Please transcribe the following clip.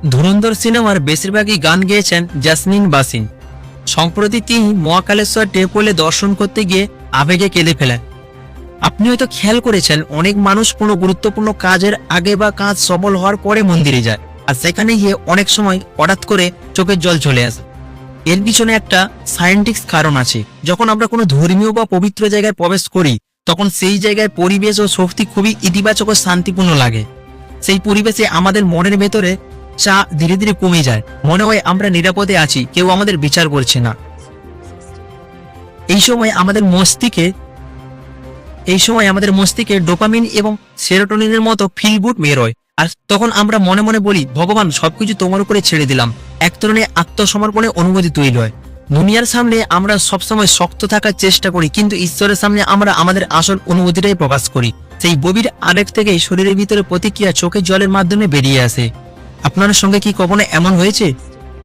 ধুরন্ধর সিনেমার বেশিরভাগই গান গেয়েছেন জাসমিন বাসিন। সম্প্রতি তিনি মহাকালেশ্বর টেম্পলে দর্শন করতে গিয়ে আবেগে কেঁদে ফেলেন। আপনি হয়তো খেয়াল করেছেন, অনেক মানুষ কোনো গুরুত্বপূর্ণ কাজের আগে বা কাজ সফল হওয়ার পরে মন্দিরে যায়, আর সেখানে গিয়ে অনেক সময় হঠাৎ করে চোখের জল চলে আসে। এর পিছনে একটা সায়েন্টিফিক কারণ আছে। যখন আমরা কোনো ধর্মীয় বা পবিত্র জায়গায় প্রবেশ করি, তখন সেই জায়গায় পরিবেশ ও শক্তি খুবই ইতিবাচক ও শান্তিপূর্ণ লাগে। সেই পরিবেশে আমাদের মনের ভেতরে চাপ ধীরে ধীরে কমে যায়, মনে হয় আমরা নিরাপদে আছি, কেউ আমাদের বিচার করছে না। এই সময় আমাদের মস্তিষ্কে ডোপামিন এবং সেরোটোনিনের মতো ফিল গুড বের হয়, আর তখন আমরা মনে মনে বলি, ভগবান, সবকিছু তোমার উপরে ছেড়ে দিলাম। এক ধরনের আত্মসমর্পণের অনুভূতি তৈরি হয়। দুনিয়ার সামনে আমরা সবসময় শক্ত থাকার চেষ্টা করি, কিন্তু ঈশ্বরের সামনে আমরা আমাদের আসল অনুভূতিটাই প্রকাশ করি। সেই গভীর আবেগ থেকে শরীরের ভিতরে প্রতিক্রিয়া চোখের জলের মাধ্যমে বেরিয়ে আসে। আপনার সঙ্গে কি কখনো এমন হয়েছে?